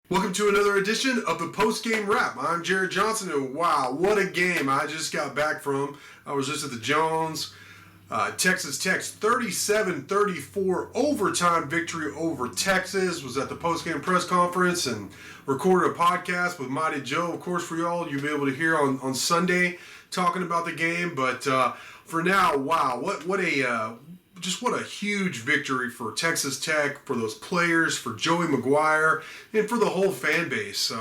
Welcome to another edition of the Post Game Wrap. I'm Jared Johnson, and wow, what a game I just got back from. I was just at the Jones. Texas Tech 37-34 overtime victory over Texas. Was at the post-game press conference and recorded a podcast with Mighty Joe. Of course, for y'all, you'll be able to hear on Sunday talking about the game. But for now, wow, what a huge victory for Texas Tech, for those players, for Joey McGuire, and for the whole fan base.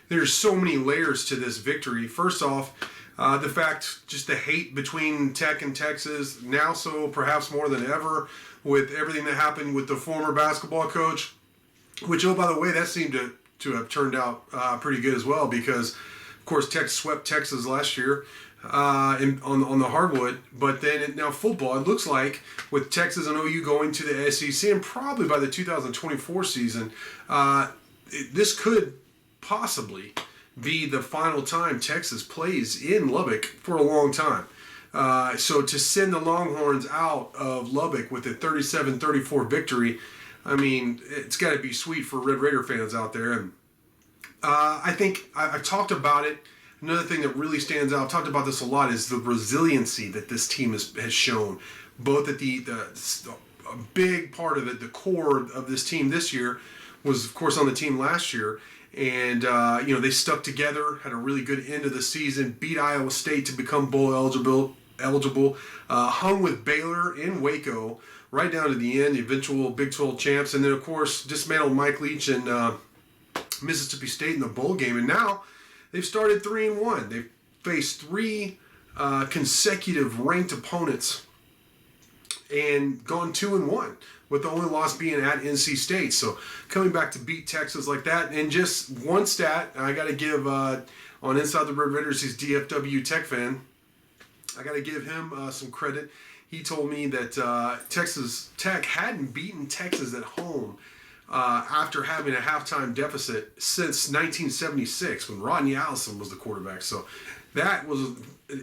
There's so many layers to this victory. First off, the fact, just the hate between Tech and Texas, now so perhaps more than ever, with everything that happened with the former basketball coach, which, oh, by the way, that seemed to have turned out pretty good as well because, of course, Tech swept Texas last year. On the hardwood, but then now football, it looks like with Texas and OU going to the SEC, and probably by the 2024 season, this could possibly be the final time Texas plays in Lubbock for a long time. So to send the Longhorns out of Lubbock with a 37-34 victory, I mean, it's got to be sweet for Red Raider fans out there. And I think I talked about it. Another thing that really stands out, I've talked about this a lot, is the resiliency that this team has shown. Both at a big part of it, the core of this team this year was, of course, on the team last year. And, they stuck together, had a really good end of the season, beat Iowa State to become bowl eligible, hung with Baylor in Waco right down to the end, the eventual Big 12 champs. And then, of course, dismantled Mike Leach and Mississippi State in the bowl game. And now they've started 3-1. They've faced three consecutive ranked opponents and gone 2-1, with the only loss being at NC State. So coming back to beat Texas like that, and just one stat I got to give on Inside the Red Raiders, he's DFW Tech fan. I got to give him some credit. He told me that Texas Tech hadn't beaten Texas at home after having a halftime deficit since 1976 when Rodney Allison was the quarterback. So that was,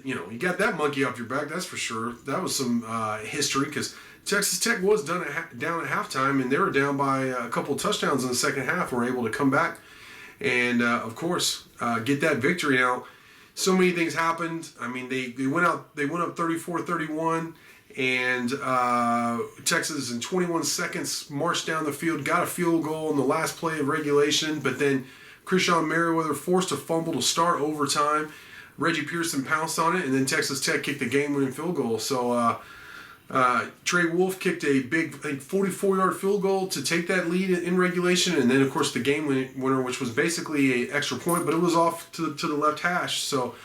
you got that monkey off your back, that's for sure. That was some history because Texas Tech was down at halftime, and they were down by a couple of touchdowns in the second half, were able to come back and, of course, get that victory. Now, so many things happened. I mean, they went up 34-31. And Texas in 21 seconds marched down the field, got a field goal in the last play of regulation, but then Krishawn Merriweather forced a fumble to start overtime. Reggie Pearson pounced on it, and then Texas Tech kicked the game-winning field goal. So Trey Wolf kicked a big 44-yard field goal to take that lead in regulation, and then, of course, the game winner, which was basically an extra point, but it was off to the left hash. So,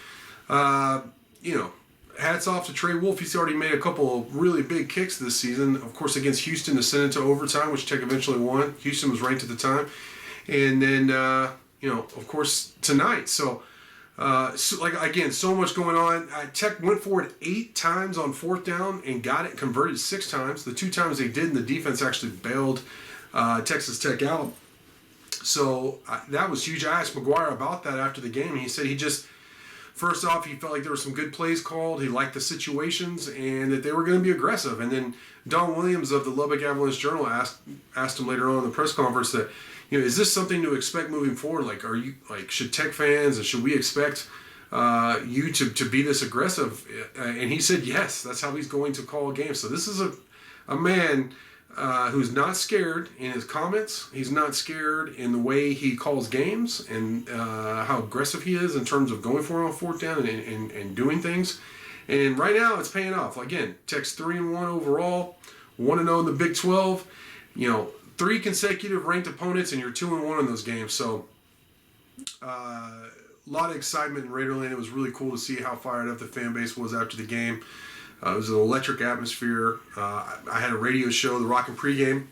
hats off to Trey Wolf. He's already made a couple of really big kicks this season. Of course, against Houston to send it to overtime, which Tech eventually won. Houston was ranked at the time. And then, of course, tonight. So much going on. Tech went for it 8 times on fourth down and got it converted 6 times. The 2 times they didn't, the defense actually bailed Texas Tech out. So that was huge. I asked McGuire about that after the game, and he said first off, he felt like there were some good plays called. He liked the situations and that they were going to be aggressive. And then Don Williams of the Lubbock Avalanche-Journal asked him later on in the press conference that, is this something to expect moving forward? Like, should Tech fans and should we expect you to be this aggressive? And he said yes. That's how he's going to call a game. So this is a man who's not scared in his comments. He's not scared in the way he calls games and how aggressive he is in terms of going for it on fourth down and doing things. And right now, it's paying off. Again, Tech's 3-1 overall, 1-0 in the Big 12. 3 consecutive ranked opponents, and you're 2-1 in those games. So, a lot of excitement in Raiderland. It was really cool to see how fired up the fan base was after the game. It was an electric atmosphere. I had a radio show, the Rockin' Pregame,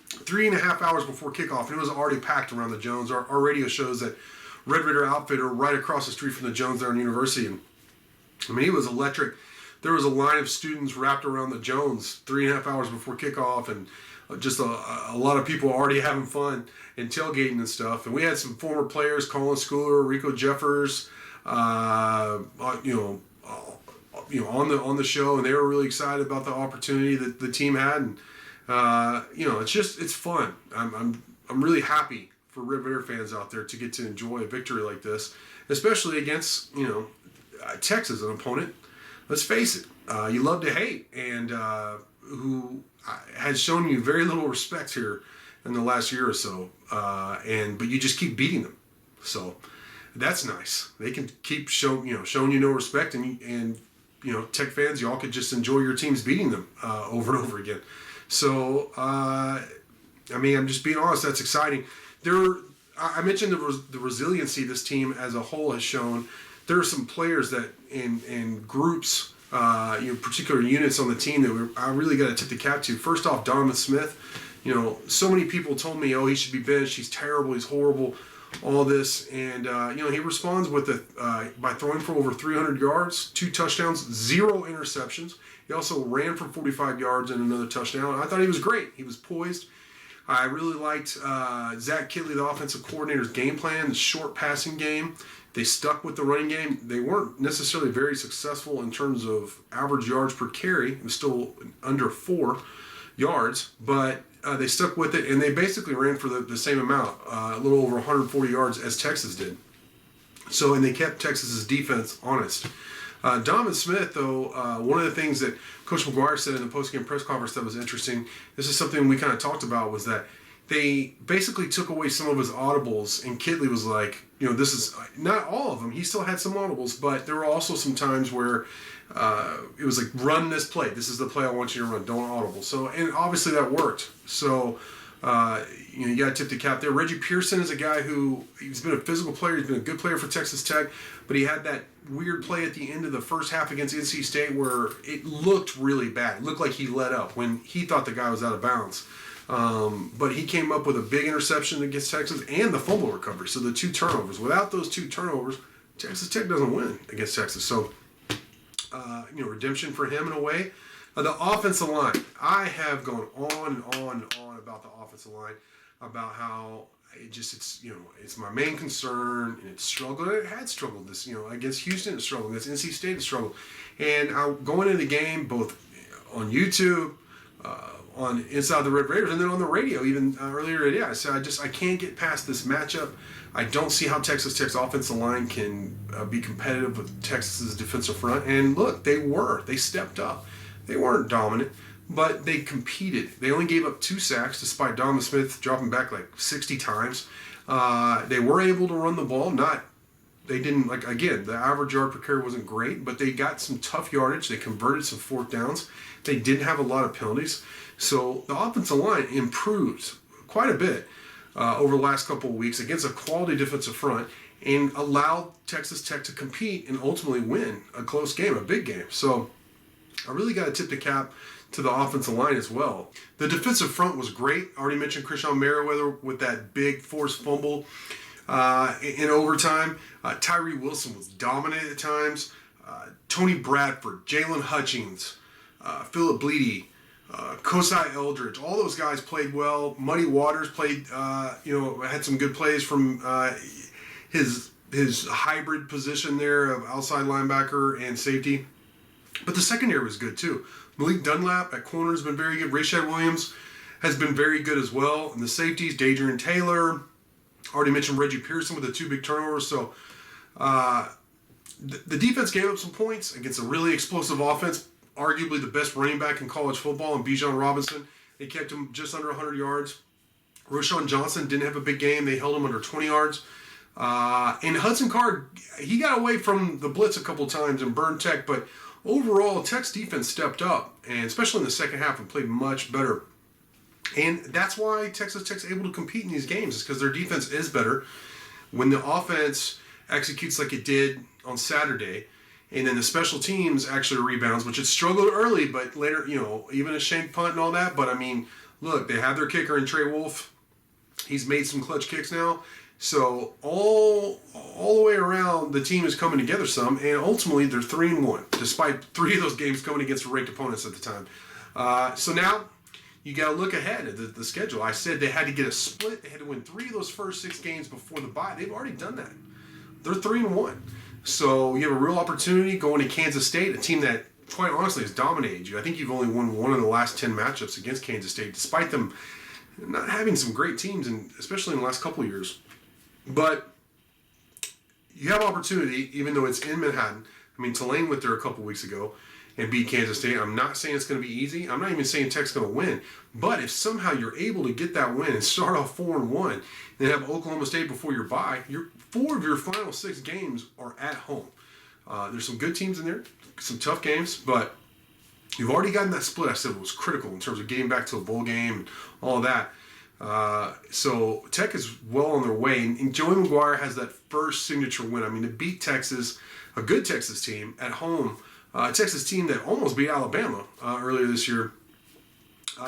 3.5 hours before kickoff, and it was already packed around the Jones. Our radio shows that Red Raider Outfitter right across the street from the Jones there in University. And, it was electric. There was a line of students wrapped around the Jones 3.5 hours before kickoff, and just a lot of people already having fun and tailgating and stuff. And we had some former players, Colin Schooler, Rico Jeffers, on the show, and they were really excited about the opportunity that the team had. And it's fun. I'm really happy for Red Raider fans out there to get to enjoy a victory like this, especially against, Texas, an opponent. Let's face it, you love to hate, and who has shown you very little respect here in the last year or so, but you just keep beating them. So that's nice. They can keep showing you no respect, and Tech fans, y'all could just enjoy your teams beating them over and over again. So I'm just being honest. That's exciting. I mentioned the resiliency this team as a whole has shown. There are some players that in groups, particular units on the team that I really got to tip the cap to. First off, Donovan Smith. So many people told me, he should be benched. He's terrible. He's horrible. All this, and he responds with by throwing for over 300 yards, 2 touchdowns, 0 interceptions. He also ran for 45 yards and another touchdown. I thought he was great. He was poised. I really liked Zach Kitley, the offensive coordinator's game plan, the short passing game. They stuck with the running game. They weren't necessarily very successful in terms of average yards per carry. It was still under 4 yards, but they stuck with it, and they basically ran for the same amount, a little over 140 yards as Texas did. So, and they kept Texas's defense honest. Donovan Smith, though, one of the things that Coach McGuire said in the postgame press conference that was interesting, this is something we kind of talked about, was that they basically took away some of his audibles, and Kitley was like, this is not all of them. He still had some audibles, but there were also some times where it was like, run this play. This is the play I want you to run. Don't audible. So, and obviously that worked. So, you got to tip the cap there. Reggie Pearson is a guy he's been a physical player. He's been a good player for Texas Tech, but he had that weird play at the end of the first half against NC State where it looked really bad. It looked like he let up when he thought the guy was out of bounds. But he came up with a big interception against Texas and the fumble recovery. So the 2 turnovers. Without those 2 turnovers, Texas Tech doesn't win against Texas. So, redemption for him in a way. The offensive line. I have gone on and on and on about the offensive line, about how it's my main concern, and it's struggled. It had struggled this, against Houston, it struggled. Against NC State, it struggled. And going into the game, both on YouTube, on Inside the Red Raiders, and then on the radio even earlier today, I said I can't get past this matchup. I don't see how Texas Tech's offensive line can be competitive with Texas's defensive front. And look, they stepped up. They weren't dominant, but they competed. They only gave up 2 sacks despite Donovan Smith dropping back like 60 times. They were able to run the ball. They didn't, the average yard per carry wasn't great, but they got some tough yardage. They converted some 4th downs. They didn't have a lot of penalties. So the offensive line improved quite a bit over the last couple of weeks against a quality defensive front, and allowed Texas Tech to compete and ultimately win a close game, a big game. So I really got to tip the cap to the offensive line as well. The defensive front was great. I already mentioned Krishan Merriweather with that big forced fumble in overtime. Tyree Wilson was dominant at times. Tony Bradford, Jalen Hutchings, Philip Bleedy, Kosai Eldridge, all those guys played well. Muddy Waters played, had some good plays from his hybrid position there of outside linebacker and safety. But the secondary was good too. Malik Dunlap at corner has been very good. Rashad Williams has been very good as well. And the safeties, Dadrian Taylor, already mentioned Reggie Pearson with the 2 big turnovers. So the defense gave up some points against a really explosive offense, arguably the best running back in college football, and Bijan Robinson. They kept him just under 100 yards. Roshan Johnson didn't have a big game. They held him under 20 yards. And Hudson Card, he got away from the blitz a couple times and burned Tech, but overall, Tech's defense stepped up, and especially in the second half, and played much better. And that's why Texas Tech's able to compete in these games, is because their defense is better. When the offense executes like it did on Saturday, and then the special teams actually rebounds, which it struggled early, but later, even a shanked punt and all that. But, look, they have their kicker in Trey Wolf. He's made some clutch kicks now. So all the way around, the team is coming together some, and ultimately they're 3-1, despite 3 of those games coming against ranked opponents at the time. So now you got to look ahead at the schedule. I said they had to get a split. They had to win 3 of those first 6 games before the bye. They've already done that. They're 3-1. So you have a real opportunity going to Kansas State, a team that, quite honestly, has dominated you. I think you've only won 1 of the last 10 matchups against Kansas State, despite them not having some great teams, and especially in the last couple of years. But you have opportunity, even though it's in Manhattan. I mean, Tulane went there a couple weeks ago and beat Kansas State. I'm not saying it's going to be easy. I'm not even saying Tech's going to win. But if somehow you're able to get that win and start off 4-1 and have Oklahoma State before your bye, 4 of your final 6 games are at home. There's some good teams in there, some tough games, but you've already gotten that split. I said it was critical in terms of getting back to a bowl game and all of that. So Tech is well on their way, and Joey McGuire has that first signature win. I mean, to beat Texas, a good Texas team at home, a Texas team that almost beat Alabama earlier this year.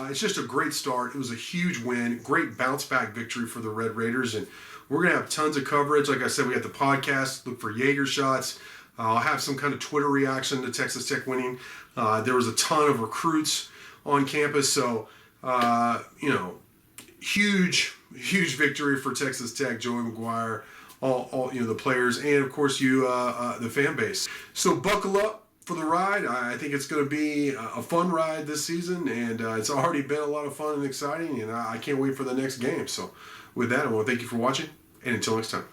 It's just a great start. It was a huge win, great bounce back victory for the Red Raiders, and we're gonna have tons of coverage. Like I said, we got the podcast. Look for Jaeger shots. I'll have some kind of Twitter reaction to Texas Tech winning. There was a ton of recruits on campus, so huge victory for Texas Tech, Joey McGuire, all the players, and of course you, the fan base. So buckle up for the ride. I think it's going to be a fun ride this season, and it's already been a lot of fun and exciting, and I can't wait for the next game. So with that, I want to thank you for watching, and until next time.